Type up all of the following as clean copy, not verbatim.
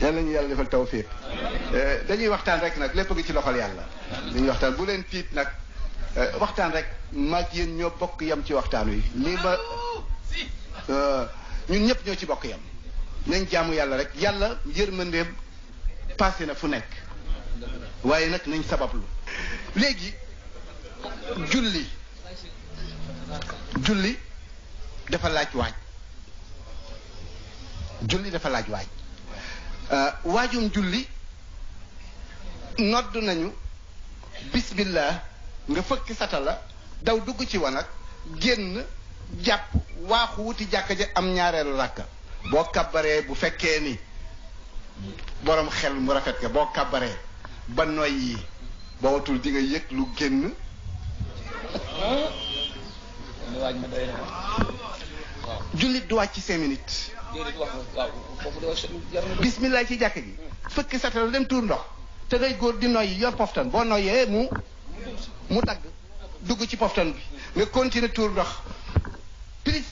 yàlla ñu yàlla defal tawfiq dañuy waxtaan rek nag lépp ngi ci loxol yàlla dañuy waxtaan bu leen tiit nag waxtaan rek maag yéen ñoo bokk yam ci waxtaan wi lii ma ñun ñëpp ñoo ci bokk yam nañ jaamu yàlla rek yàlla yërmandeem passé na fu nekk waaye nag nañ sabablu léegi julli dafa laaj waaj julli dafa laaj waaj waajum julli nodd nañu bismillah nga fëkki satala daw dugg ci wanag génn jàpp waaxu wuti jàkka ja am ñaareelu ràkka boo kàbbaree bu fekkee ni borom xel mu rafet ka boo kàbbaree ba noy yi ba watul di nga yëg lu génn jullit du wàcc ci 5 minutes bismillah ci jàkk ji fëkki satala dem tuur ndox te ngay góor di noyyi yor poftan boo noyyee mu dagg dugg ci poftan bi nga continuer tuur ndox plus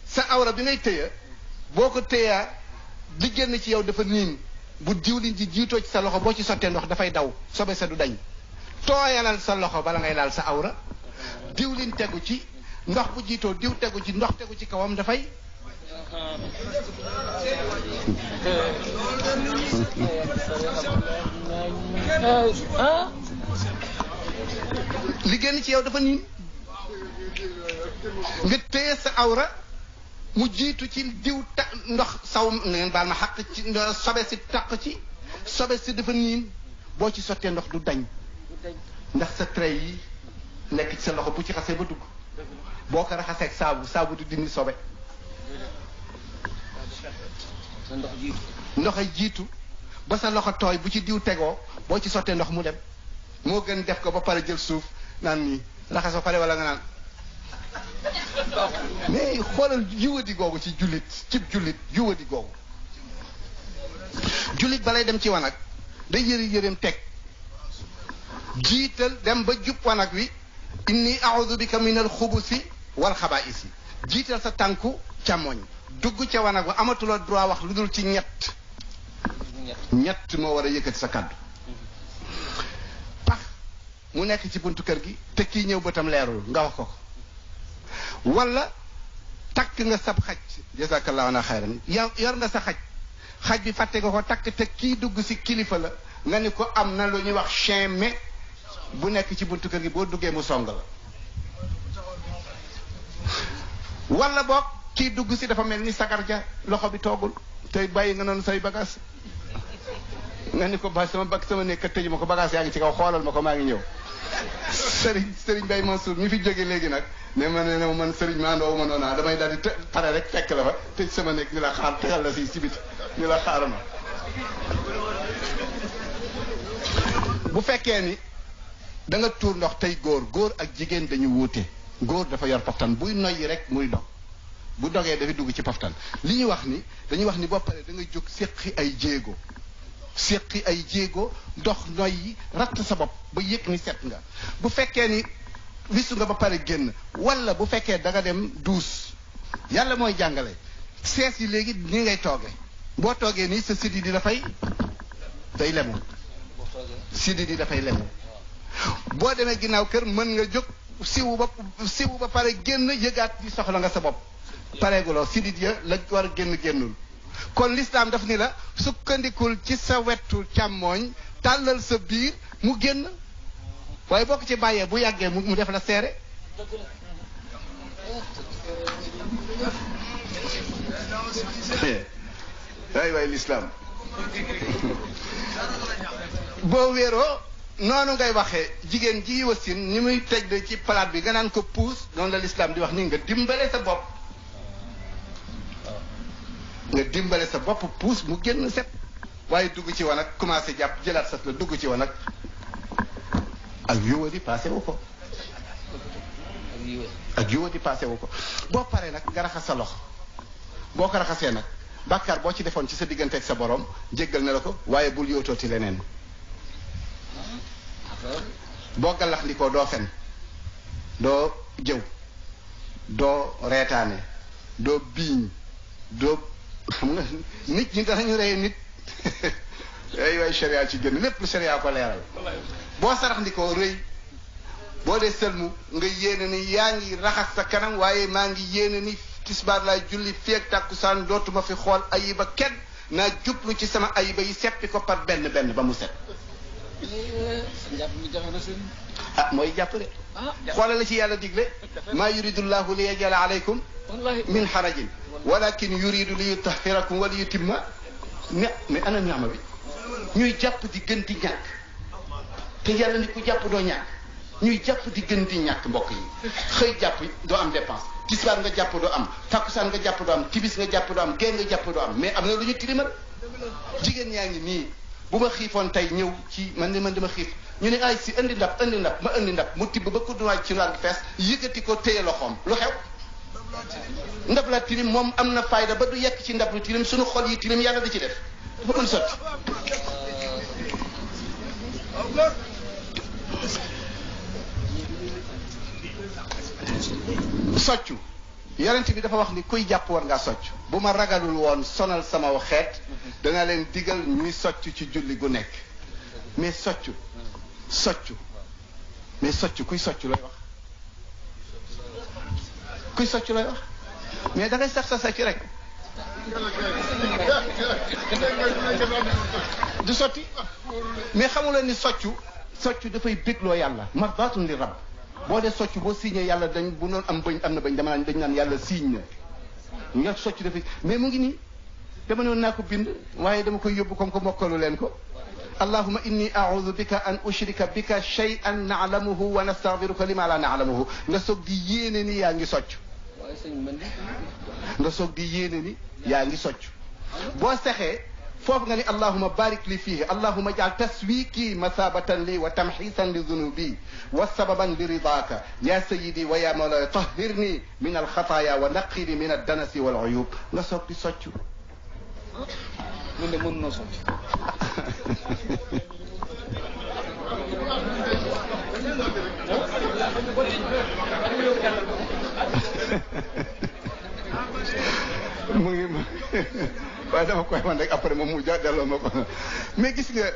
sa awra bi ngay tëya boo ko tëyaa di génn ci yow dafa niin bu diwlin ji jiitoo ci sa loxo boo ci sottee ndox dafay daw sobe sa du dañ tooyalal sa loxo bala ngay laal sa awra diwlin tegu ci ndox bu jiitoo diw tegu ci ndox tegu ci kawam dafay li génn ci yow dafa niin nga téye sa awra mu jiitu ci diw ndox saw ngeen baal ma xaq ci sobe si taq ci sobe si dafa niin boo ci sottee ndox du dañ ndax sa trait yi nekk ci sa loxo bu ci xasee ba dugg boo ko raxaseeg saabu du dindi sobe ndox ay jiitu ba sa loxo tooy bu ci diw tegoo boo ci sottee ndox mu dem moo gën def ko ba pare jël suuf naan nii raxas ba pare wala nga naan mais xoolal juwadi googu ci jullit cib jullit juwadi googu jullit balay dem ci wanag day yëreem teg jiital dem ba jub wanag wi inni a'udhu bika min al-xubusi wal xabaa'isi jiital sa tànku càmmoñ dugg ca wanag wa amatuloo droit wax lu dul ci ñett moo war a yëkkati sa kàddu pax mu nekk ci buntu kër gi te kii ñëw bëtam leerul nga wax ko wala takk nga sab xaj jazakallahu ana xayran yor nga sa xaj bi fàtte nga ko takk te kii dugg si kilifa la nga ni ko am na lu ñuy wax chien mais bu nekk ci buntu kër gi boo duggee mu song la wala boog kii dugg si dafa mel ni sagar ja loxo bi toogul tey bàyyi nga noonu say bagage nga ni ko ba sama nekk tëj ma ko bagage yaa ngi ci kaw xoolal ma ko maa ngi ñëw Serigne Baye Mansour mi fi jóge léegi nag ne ma ne man Serigne maa ndoowu ma noona damay daal di pare rek fekk la fa tëj sama nekk ni la xaar tegal la si biti ni la xaar ma bu fekkee ni da nga tuur ndox tey góor ak jigéen dañu wuute góor dafa yor paftan buy noyyi rek muy dog bu dogee dafay dugg ci paftan li ñuy wax ni dañuy wax ni boo paree da nga jóg séqi ay jéego dox noyyi ratt sa bopp ba yëg ni set nga bu fekkee ni wisu nga ba pare génn wala bu fekkee da nga dem duus yàlla mooy jàngale sees yi léegi ni ngay tooge boo toogee nii sa siddi di dafay day lemu siddi di dafay lemu boo demee ginnaaw kër mën nga jóg siwu ba pare génn yëgaat di soxla nga sa bopp pareeguloo sidit ya la war a génnul kon lislaam daf ni la sukkandikul ci sa wetu càmmooñ tàllal sa biir mu génn waaye boo ko ci bàyyee bu yàggee mu def la seere waay lislaam boo wéeroo noonu ngay waxee jigéen ji wasin ni muy teg ci palaat bi nga naan ko puus noonu la lislaam di wax ni nga dimbale sa bopp puus mu génn set waaye dugg ci wanag commencé jàpp jëlaat sas la dugg ci wanag ak yuwadi passé wu ko boo paree nag nga raxas sa loxo boo ko raxasee nag bàkkaar boo ci defoon ci sa diggante ak sa borom jéggal na la ko waaye bul yóotooti leneen boo gallax ndikoo doo fen doo jëw doo reetaane doo biiñ doo xam nga nit ñi danañu rey nit ay waay sharia ci gën lépp lu sharia ko leeral boo sarax ndikoo rëy boo dee sëlmu nga yéene ni yaa ngi raxas sa kanam waaye maa ngi yéene ni tisbaar laay julli feeg tàkkusaan dootuma fi xool ayiba kenn naa jublu ci sama ayiba yi seppi ko par benn benn ba mu set ah mooy jàpp de xoolal la ci yàlla digle maa yuridullahu li yajala alaykum min harajin walakin yuridu li yutahhirakum wa li yutimma mais ana ñaama bi ñuy jàpp di gën di ñàkk te yàlla ni ku jàpp doo ñàkk ñuy jàpp di gën di ñàkk mbokk yi xëy jàpp doo am dépense tisbaar nga jàpp doo am takkusaan nga jàpp doo am tibis nga jàpp doo am gée nga jàpp doo am mais am na lu ñu tilimal jigéen ñaa ngi nii bu ma xiifoon tey ñëw ci man dama xiif ñu ne ay si indi ndab ma indi ndab mu tibb ba kudduwaay ci noor gi fees yëkkati ko téye loxoom lu xew ndab la tilim moom am na fayda ba du yekk ci ndab lu tilim suñu xol yi tilim yàlla di ci def dafa mën sotti soccu yonent bi dafa wax ni kuy jàpp war ngaa socc bu ma ragalul woon sonal sama xeet dana leen digal ñuy socc ci julli gu nekk mais soccu kuy socc looy wax kuy socc looy wax mais da ngay sax sa socc rek du sotti mais xamuleen ni soccu dafay bégloo yàlla mardatun li rabb boo dee socc boo signé yàlla dañ bu noon am bëñ am na bëñ dama naan dañ naan yàlla signe na nga socc dafay mais mu ngi nii dama noon naa ko bind waaye dama koy yóbbu comme que mokkalu leen ko allahumma inni a'udhu bika an ushrika bika shay'an na'lamuhu wa nastaghfiruka lima la na'lamuhu nga soog di yéene ni yaa ngi socc nga soog di yéene ni yaa ngi socc boo sexee foofu nga ni allahuma barik li fihi allahuma jaal taswiki masabatan li wa tamxisan li zunubi wa sababan li ridaka ya sayidi wa ya mawlaya tahhirni min alxataaya wa naqini min addanasi wal uyub nga soog di soccu mun de mën noo socc mu ngi waaye dama koy man rek après moom mu ja delloo ma ko mais gis nga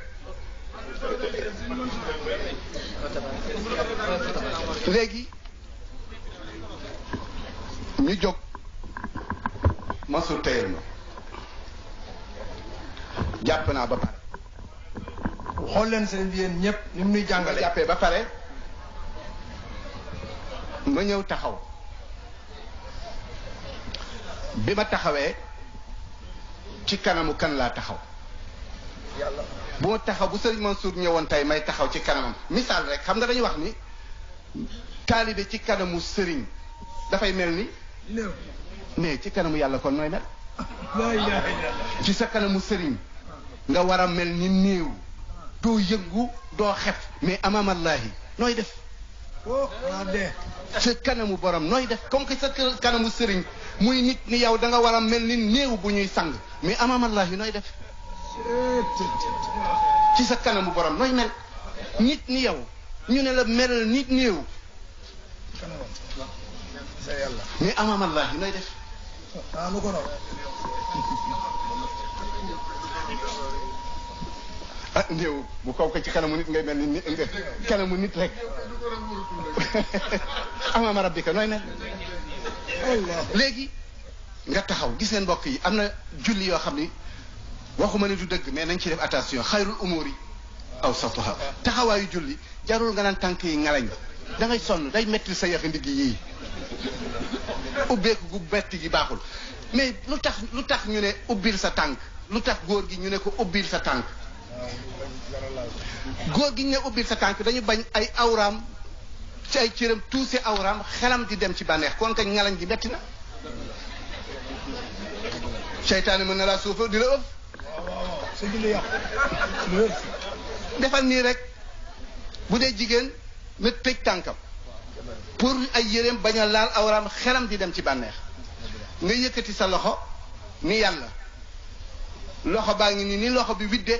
léegi ñu jóg Mansour tayel ma jàpp naa ba pare xool leen seen bi yéen ñëpp ni mu nuy jàngale jàppee ba pare ma ñëw taxaw bi ma taxawee ci kanamu kan laa taxaw bu ma taxaw bu Serigne Mansour ñëwoon tey may taxaw ci kanamam misaal rek xam nga dañuy wax ni taalibe ci kanamu Serigne dafay mel ni mais ci kanamu yàlla kon nooy mel ci sa kanamu Serigne nga war a mel ni néew doo yëngu doo xef mais amamallahi nooy def sa kanamu borom nooy def comme que sa kanamu Serigne muy nit ni yow da nga war a mel ni néew bu ñuy sang mais amamallahi nooy def ci sa kanamu borom nooy mel nit ni yow ñu ne la melal nit néew mais amamallahi nooy def ah néew bu kaw ko ci kanamu nit ngay mel ni nit kanamu nit rek amama rabbika nooy mel léegi nga taxaw gis ngeen mbokk yi am na julli yoo xam ni waxuma ne du dëgg mais nañ ci def attention xayrul umuri awsatuha taxawaayu julli jarul nga naan tànk yi ngalañ da ngay sonn day metti sa yax ndigg yii ubbeeku gu betti gi baaxul mais lu tax ñu ne ubbil sa tànk lu tax góor gi ñu ne ko ubbil sa tànk góor gi ñu ne ubbil sa tànk dañu bañ ay awraam ci ay cëram tuuse awraam xelam di dem ci bànneex kon kañ ngalañ gi metti na seytaane mën na laa suufa di la ëpp defal nii rek bu dee jigéen na tëj tànkam pour ay yéreem bañ a laal awraam xelam di dem ci bànneex nga yëkkati sa loxo ni yàlla loxo baa ngi nii ni loxo bi widde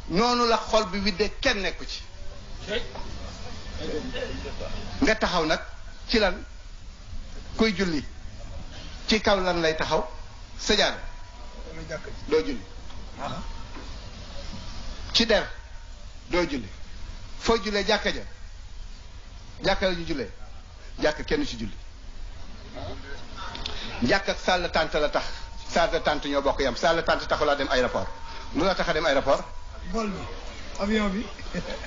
noonu la xol bi widde kenn nekku ci nga taxaw nag ci lan kuy julli ci kaw lan lay taxaw sajaada doo julli ci der doo julli foo jullee jàkka ja jàkka la ñu jullee jàkka kenn ci julli jàkk ak salle d'attente la tax salle d'attente ñoo bokk yam salle d'attente taxulaa dem aéroport lu la tax a dem aéroport vol bi avion bi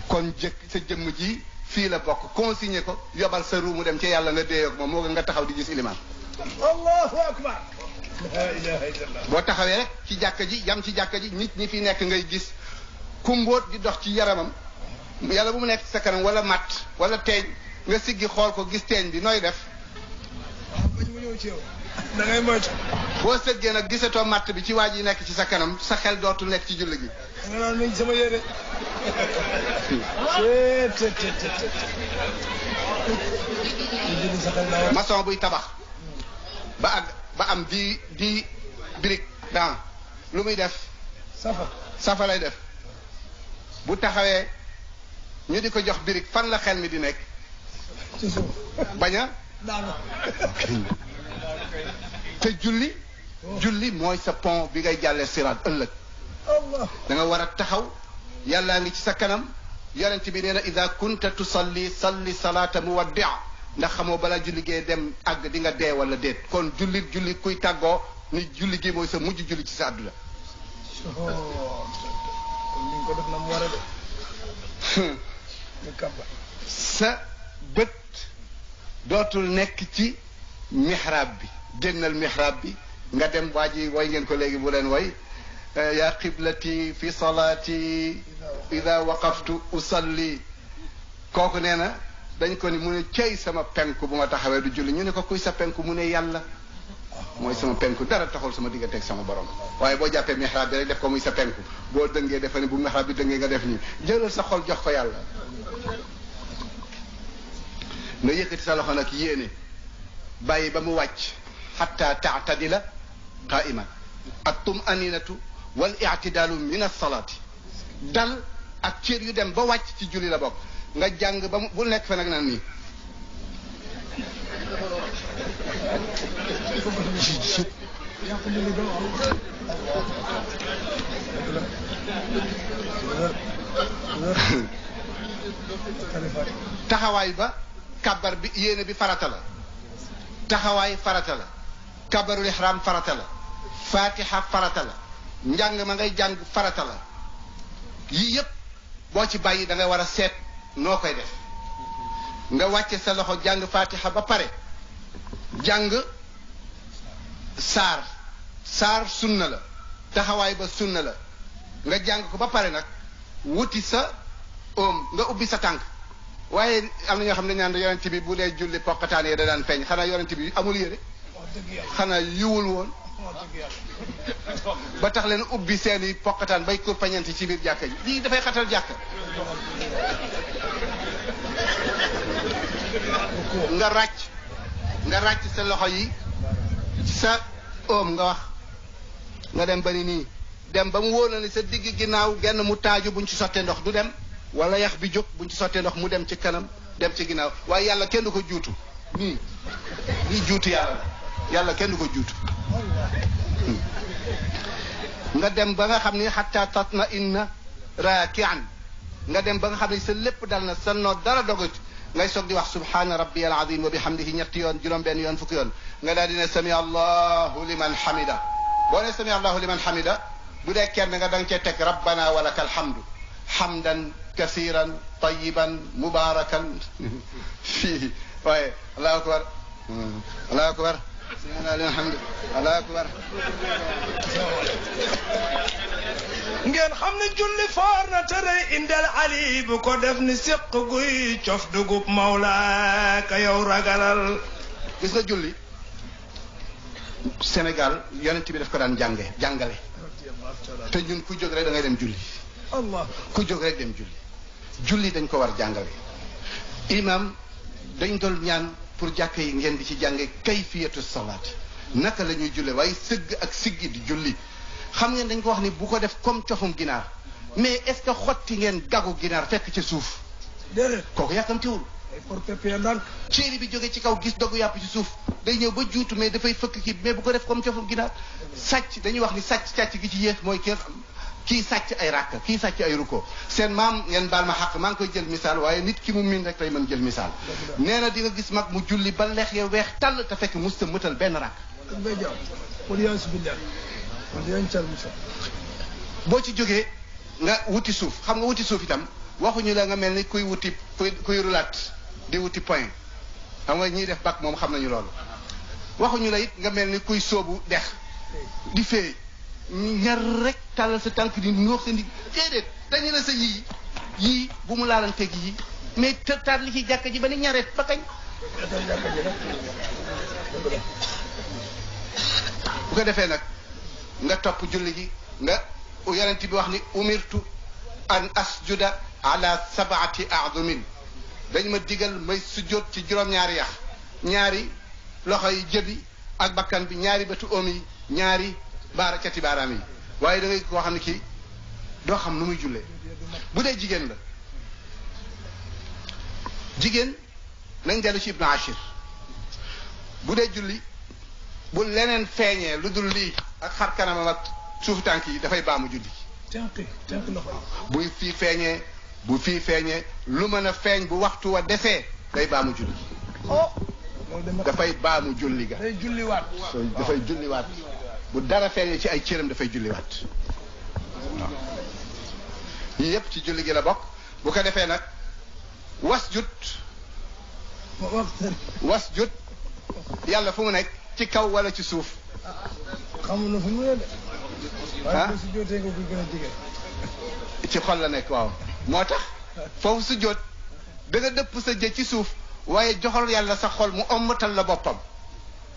kon jëkk sa jëmm ji fii la bokk consigné ko yobal sa ruu mu dem ci yàlla nga déey ak moom moo nga taxaw di gis ilimaan allahu akbar la ilaha illallah boo taxawee rek ci jàkka ji yam ci jàkka ji nit ñi fi nekk ngay gis ku mbóot di dox ci yaramam yàlla bu mu nekk sa kanam wala matt wala teeñ nga siggi xool ko gis teeñ bi nooy def bañ mu ñëw ci yow da ngay moytu boo sëggee nag gisatoo matt bi ci waaj yi nekk ci sa kanam sa xel dootul nekk ci julli gi nga naan nañ sama yére maçon buy tabax ba am di brique dans lu muy def safa lay def bu taxawee ñu di ko jox brique fan la xel mi di nekk ci suuf baña te julli mooy sa pont bi ngay jàllee siraat ëllëg da nga war a taxaw yàllaa ngi ci sa kanam yonent bi nee na ida kunta tusalli salli salaata muwaddia ndax xamoo balaa julli gee dem àgg di nga dee wala déet kon julli kuy tàggoo ni julli gi mooy sa mujj julli ci sa àdduna ko def na mu war a def sa bët dootul nekk ci mihrab bi génnal mihrab bi nga dem waa ji woy ngeen ko léegi bu leen woy yaa qiblati fi salaati ida waqaftu usalli kooku nee na dañ ko ni mu ne cey sama penku bu ma taxawee du julli ñu ne ko kuy sa penku mu ne yàlla mooy sama penku dara taxul sama diggante ak sama borom waaye boo jàppee mihrab bi rek def ko muy sa penku boo dëngee defe ne bu mihrab bi dëngee nga def nii jëlal sa xol jox ko yàlla nga yëkkati sa loxo nag yéene bàyyi ba mu wàcc xatta taatadila qaiman at tumaninatu wal i'tidalu min as-salati dal ak cër yu dem ba wàcc ci julli la bokk nga jàng ba mu bul nekk fa nag naan nii taxawaay ba kabar bi yéene bi farata la taxawaay farata la kabarul ihram farata la fatiha farata la njàng ma ngay jàng farata la yii yépp boo ci bàyyi da nga war a seet noo koy def nga wàcce sa loxo jàng fatiha ba pare jàng saar sunna la taxawaay ba sunna la nga jàng ko ba pare nag wuti sa oom nga ubbi sa tànk waaye am na ñoo xam ne ñaan yonent bi bu dee julli poqataan yi da daan feeñ xanaa yonent bi amul yére xanaa yiwul woon ba tax leen ubbi seeni poqataan bay ko pañanti ci biir jàkka ji lii dafay xatal jàkka nga ràcc sa loxo yi sa oom nga wax nga dem ba ni nii dem ba mu wóor na ni sa digg ginnaaw genn mu taaju buñ ci sottee ndox du dem wala yax bi jóg buñ ci sottee ndox mu dem ci kanam dem ci ginnaaw waaye yàlla kenn du ko juutu nii juutu yàlla kenn du ko juutu nga dem ba nga xam ni xatta tatma inna raakian nga dem ba nga xam ni sa lépp dal na sa noo dara dogut ngay soog di wax subhaana rabbi al azim wa bihamdihi ñetti yoon juróom-benn yoon fukki yoon nga daal di ne sami allahu liman hamida boo ne sami allahu liman hamida bu dee kenn nga danga cee teg rabbana wa lakal hamdu hamdan kasiran tayiban mubarakan fii waaye allahu akbar allahu akbar alhamdu allahu akbar ngeen xam ne julli foor na tere indal ali bu ko def ni séq guy cof dugub mawla ka yow ragalal gis nga julli Sénégal yonent bi daf ko daan jàngale te ñun ku jóg rek da ngay dem julli Allah ku jóg rek dem julli dañ ko war jàngale imam dañ doon ñaan pour jàkka yi ngeen di ci jànge kayfiyatu salaat naka la ñuy julle waaye sëgg ak siggi di julli xam ngeen dañ ko wax ni bu ko def comme cofum ginaar mais est-ce que xotti ngeen gagu ginaar fekk ci suuf déedéet kooku yàkkamtiwul ay pour pépé ndànk céeri bi jóge ci kaw gis dogu yàpp ci suuf day ñëw ba juutu mais dafay fëkk kii mais bu ko def comme cofum ginaar sàcc dañuy wax ni càcc gi ci yéex mooy kii kii sàcc ay ràkk kii sàcc ay ruko seen maam ngeen baal ma xaq maa ngi koy jël misaal waaye nit ki mu miin rek lay mën jël misaal nee na di nga gis mag mu julli ba leex ya weex tàll te fekk musta mëtal benn ràkk boo ci jógee nga wuti suuf xam nga wuti suuf itam waxuñu la nga mel ni kuy wuti kuy rulaat di wuti point xam nga ñiy def bac moom xam nañu loolu waxuñu la it nga mel ni kuy sóobu dex di fee ñaar rek tàllal sa tànk di noox sa ndig déedéet dañu la sa yii bu mu laalanteeg yii mais tëtaat li ci jàkka ji ba ni ñareet ba kañ bu ko defee nag nga topp julli gi nga yonent bi wax ni umirtu an asjuda ala sabaati a'dumin dañ ma digal may sujjóot ci juróom-ñaari yax ñaari loxo yi jëbi ak bakkan bi ñaari bëtu oom yi ñaari cati baaraam yi waaye da ngay koo xam ne kii doo xam nu muy jullee bu dee jigéen la jigéen nañ dellu ci Ibnu Ashir bu dee julli bu leneen feeñee lu dul lii ak xar kanamam ak suufu tànk yi dafay baamu julli buy fii feeñee lu mën a feeñ bu waxtu wa desee day baamu julli dafay baamu julli ga dafay julliwaat bu dara feeñee ci ay cëram dafay julliwaat waaw yii yépp ci julli gi la bokk bu ko defee nag wasjud yàlla fu mu nekk ci kaw wala ci suuf xamul fu mu ne de waaye su jotee nga ko gën a jege ci xol la nekk waaw moo tax foofu su jot da nga dëpp sa jë ci suuf waaye joxal yàlla sa xol mu ommatal la boppam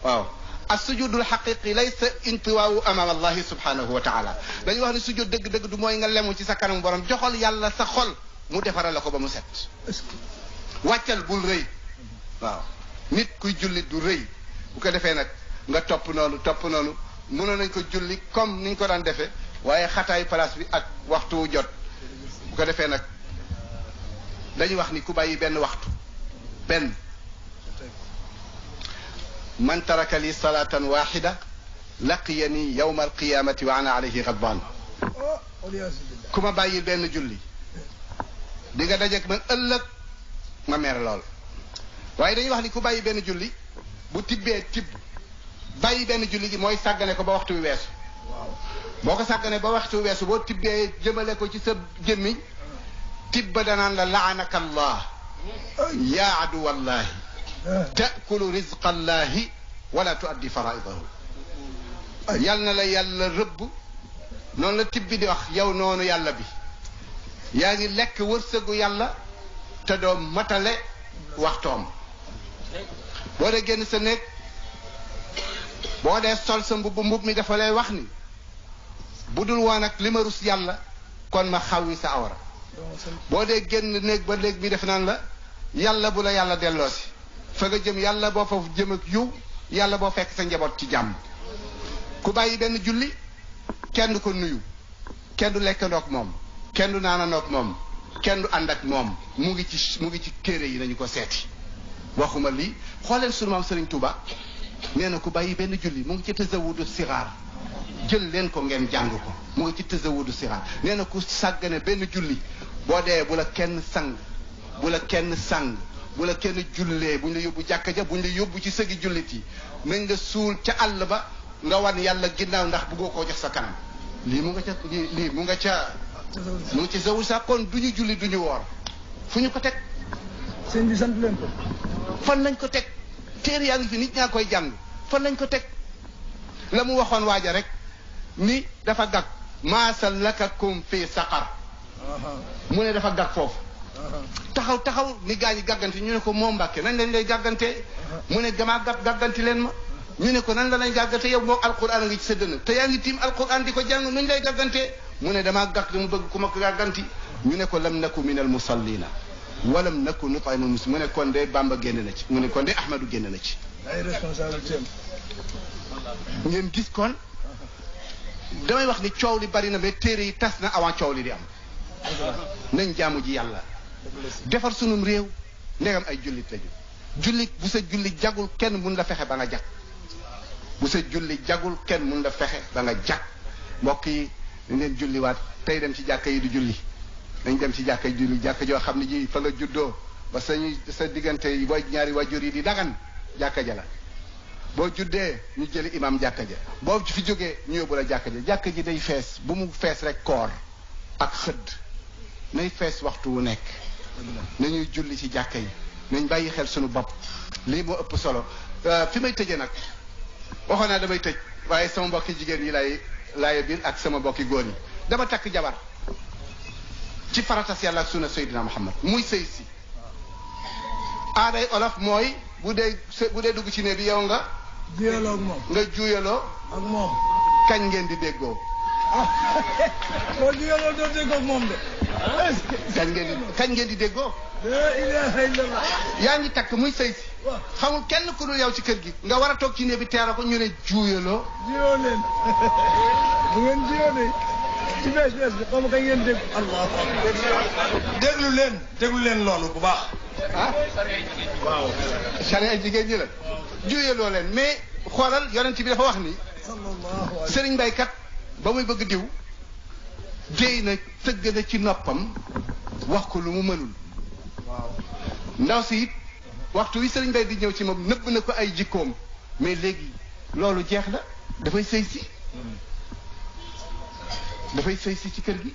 waaw as-sujudul haqiqi laysa intiwaawu amama allahi subhanahu wa taala dañuy wax ne sujud dëgg-dëgg du mooy nga lemu ci sa kanam borom joxal yàlla sa xol mu defaral la ko ba mu set wàccal bul rëy waaw nit kuy julli du rëy bu ko defee nag nga topp noonu mënoon nañ ko julli comme niñ ko daan defee waaye xataayu place bi ak waxtu wu jot bu ko defee nag dañuy wax ni ku bàyyi benn waxtu benn man taraka li salatan waxida laqiyani yawma alqiyamati wa ana alayhi ghadban ku ma bàyyi benn julli di nga dajeek man ëllëg ma meer lool waaye dañuy wax ni ku bàyyi benn julli bu tibbee tibb bàyyi benn julli gi mooy sàggane ko ba waxtu wi weesu boo ko sàggane ba waxtu wi weesu boo tibbee jëmale ko ci sa gémmiñ tibba danaan la laanaka allah yaa aduwa allahi taakulu rizqa allahi wala tuaddi faraidahu yal na la yàlla rëbb noonu la tibbi di wax yow noonu yàlla bi yaa ngi lekk wërsëgu yàlla te doo matale waxtoom boo dee génn sa néeg boo dee sol sa mbub mi dafa lay wax ni bu dul woon ak li ma rus yàlla kon ma xawwi sa awra boo dee génn néeg ba néeg bi def naan la yàlla bu la yàlla delloosi fa nga jëm yàlla boo fa jëm ak yiw yàlla boo fekk sa njaboot ci jàmm ku bàyyi benn julli kenn du ko nuyu kenn du lekkandoog moom kenn du naanandoog moom kenn du ànd ak moom mu ngi ci téere yi nañu ko seeti waxuma lii xooleen sunu maam Serigne Touba nee na ku bàyyi benn julli mu ngi ci tazawudu sixaar jël leen ko ngeen jàng ko mu ngi ci tazawudu sixaar nee na ku sàggane benn julli boo dee bu la kenn sang bu la kenn jullee buñ la yóbbu jàkka ja buñ la yóbbu ci sëgi jullit yi nañ la suul ca àll ba nga wan yàlla ginnaaw ndax bëggoo koo jox sa kanam lii mu nga ci zawul sax kon duñu julli duñu woor fu ñu ko teg sëñ bi sant leen ko fan lañ ko teg téere yaa ngi fi nit ñaa koy jàng fan lañ ko teg la mu waxoon waaja rek ni dafa gàgg maa salakakum fi saqar mu ne dafa gàgg foofu taxaw ni gaa ñi gàggante ñu ne ko moo Mbàkke nañ lañ lay gàggante mu ne damaa gàgganti leen ma ñu ne ko nan la lay gàggante yow moo alquran a ngi ci sa dënn te yaa ngi tiim alquran di ko jàng nuñ lay gàggante mu ne damaa gàgg dama bëgg ku ma ko gàgganti ñu ne ko lam naku min al musallina walam naku nut'imul miskin mu ne kon de Bamba génn na ci mu ne kon de Ahmadu génn na ci ay responsabilité ngeen gis kon damay wax ni coow li bari na mais téere yi tas na avant coow li di am nañ jaamu ji yàlla defar sunum réew ndegam ay jullit lañu jullit bu sa julli jagul kenn mun la fexe ba nga jag bu sa julli jagul kenn mun la fexe ba nga jag mbokk yi dañ leen julliwaat tey dem ci jàkka yi du julli dañ dem ci jàkka yi julli jàkka joo xam ne ji fa nga juddoo ba sa diggante yi booy ñaari wajur yi di dagan jàkka ja la boo juddee ñu jëli imam jàkka ja boo fi jógee ñu yóbbu la jàkka ja jàkka ji day fees bu mu fees rek koor ak xëdd nay fees waxtu wu nekk nañuy julli ci jàkka yi nañ bàyyi xel suñu bopp lii moo ëpp solo fi may tëjee nag waxoon naa damay tëj waaye sama mbokki jigéen yi laay biir ak sama mbokki góor yi dama takk jabar ci faratas yàlla ak sunna Seydina Muhammad muy sëy si aaday olof mooy bu dee dugg ci ne bi yow nga juyaloo ak moom nga juyaloo ak moom kañ ngeen di déggoo boo juyaloo doo déggoo ak moom de kañ ngeen di déggoo la ilaha illallah yaa ngi takk muy sëy si xamul kenn ku dul yow ci kër gi nga war a toog ci ne bi teera ko ñu ne juyaloo juyoo leen bu ngeen juyoo de ci bees bi xam nga ngeen dégg allah déglu leen loolu bu baax ah waaw charia jigéen ñi la juyaloo leen mais xoolal yonent bi dafa wax ni sëriñ Mbay kat ba muy bëgg diw jéy na tëgg na ci noppam wax ko lu mu mënul ndaw si it waxtu wi sëriñ Mbay di ñëw ci moom nëbb na ko ay jikkoom mais léegi loolu jeex na dafay sëy si ci kër gi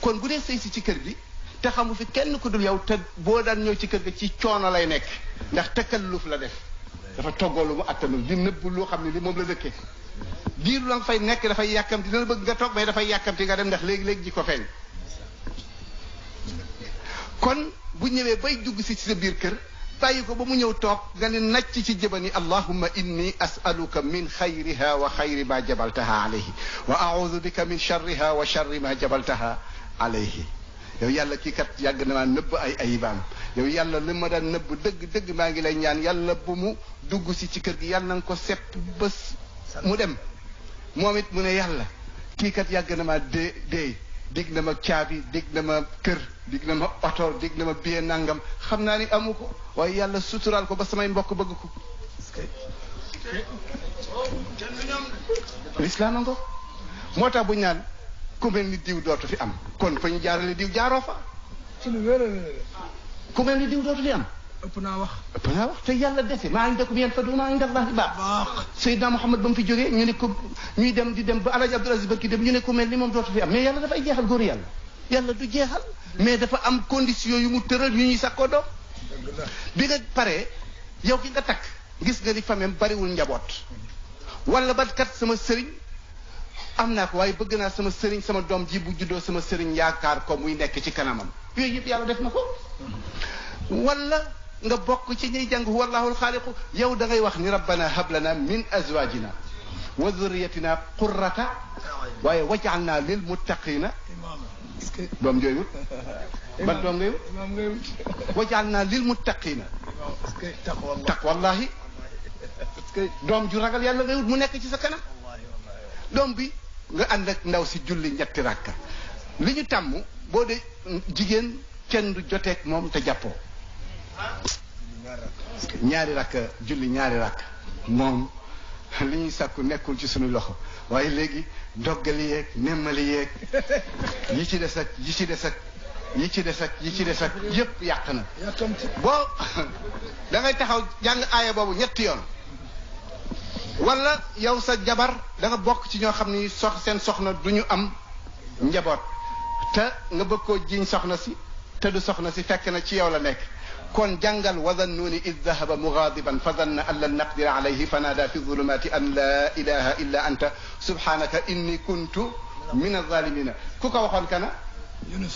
kon bu dee sëy si ci kër gi te xamu fi kenn ku dul yow te boo daan ñëw ci kër gi ci coono lay nekk ndax takalluf la def dafa toggoo lu mu attanul di nëbb loo xam ne li moom la dëkkee diiru la nga fay nekk dafay yàkkamti dina bëgg nga toog mais dafay yàkkamti nga dem ndax léegi-léegi ji ko feeñ kon bu ñëwee bay dugg si ci sa biir kër bàyyi ko ba mu ñëw toog nga ne nacc ci jëbani allahumma inni as'aluka min xayriha wa xayri ma jabaltaha alayhi wa a'udhu bika min sharriha wa sharri ma jabaltaha alayhi yow yàlla kii kat yàgg na maa nëbb ay ayibaam yow yàlla li ma daan nëbb dëgg maa ngi lay ñaan yàlla bu mu dugg si ci kër gi yàlla na nga ko sepp bés mu dem moom it mu ne yàlla kii kat yàgg na maa dee dig na ma caabi dig na ma kër dig na ma oto dig na ma biye nangam xam naa ni amu ko waaye yàlla suturaal ko ba samay mbokk bëgg ko lislaam a ngo moo tax bu ñu naan ku mel ni diw dootu fi am kon fa ñu jaarale diw jaaroo fa ci lu wér ku mel ni diw dootu fi am ëpp naa wax te yàlla dese maa ngi dëkk bi yéen fa du maa ngi def baax Seydina Muhammad ba mu fi jógee ñu ne ko ñuy dem di dem ba Alaaji Abdul Aziz Barki dem ñu ne ku mel ni moom dootu fi am mais yàlla dafay jeexal góor yàlla du jeexal mais dafa am condition yu mu tëral yu ñuy sakkoo doom bi nga paree yow ki nga takk gis nga ni famem bariwul njaboot wala ba kat sama sëriñ am naa ko waaye bëgg naa sama sëriñ sama doom ji bu juddoo sama sëriñ yaakaar ko muy nekk ci kanamam yooyu yëpp yàlla def na ko wala nga bokk ci ñuy jàng huwa allahul xaaliqu yow da ngay wax ni rabbana hablana min azwajina wa dhurriyatina qurrata waaye waj'alna lil muttaqina doom jooyu ban doom ngay waj'alna lil muttaqina taqwallahi doom ju ragal yàlla ngay wut mu nekk ci sa kanam doom bi nga ànd ak ndaw si julli ñetti rakka li ñu tàmm boo dee jigéen kenn du joteeg moom te jàppoo ñaari rakk julli ñaari rakk moom li ñuy sàkku nekkul ci suñu loxo waaye léegi doggali yeeg nemmali yeeg yi ci des ak yi ci des ak yi ci des ak yi ci des ak yépp yàq na boo da ngay taxaw jàng aaya boobu ñetti yoon wala yow sa jabar da nga bokk ci ñoo xam ni seen soxna du ñu am njaboot te nga bëgg koo jiiñ soxna si te du soxna si fekk na ci yow la nekk kon jàngal wa dhannuuni id dhahaba mughadiban fa dhanna an lan naqdira alayhi fa naada fi dhulumati an la ilaha illa anta subhanaka inni kuntu min adh-dhalimina ku ko waxoon kana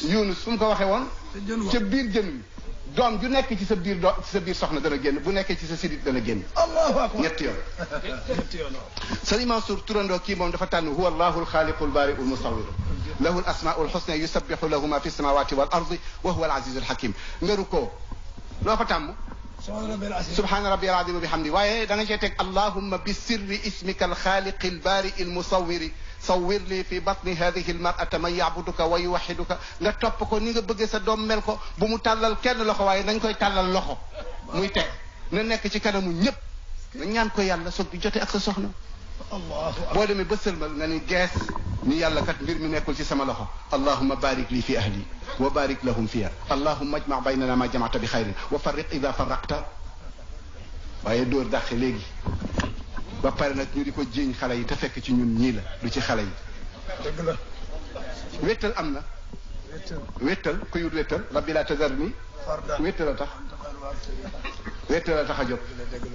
Yunus fu mu ko waxee woon ca biir jën wi doom ju nekk ci sa biir soxna dana génn bu nekkee ci sa sidit dana génn allahu akbar ñetti yoon Sëriñ Mansour turandoo kii moom dafa tànn huwa allahu alxaaliqu albaari'u almusawwir lahu alasmaa'u alxusna yusabbihu lahu ma fi samawati wal ardi wa huwa alazizu alhakim ngaru ko loo fa tàmm subhaana rabbi al azim bi hamdi waaye da nga cee teg allahumma bi sirri ismika alxaaliqi albaari'i almusawwiri sawwir lii fi batni hadihi almar'ata man ya'buduka wa yuwahhiduka nga topp ko ni nga bëggee sa doom mel ko bu mu tàllal kenn loxo waaye nañ koy tàllal loxo muy teg na nekk ci kanamu ñëpp nga ñaan ko yàlla soog di jote ak sa soxna boo demee ba sëlmal nga ni gees ni yàlla kat mbir mi nekkul ci sama loxo allahumma barik li fi ahli wa barik lahum fiha allahumma ajma baynana ma jamata bi xayrin wa farriq ida farraqta waaye dóor dàqe léegi ba pare nag ñu di ko jiiñ xale yi te fekk ci ñun ñii la du ci xale yi dëgg la wéttal am na wéttal ku yut wéttal rabbi la tazarni wéttal a tax wéttal a tax a jóg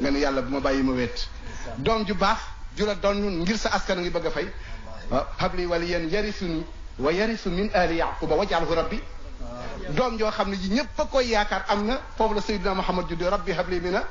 nga ne yàlla bu ma bàyyi ma wét doom ju baax ju la doon ngir sa askan ngi bëgg a fay waaw habli waliyan yarisuni wa yarisu min ali yaquba wajalhu rabbi doom joo xam ne ji ñëpp a koy yaakaar am na foofu la sayyidina Muhammad juddoo rabbi habli mina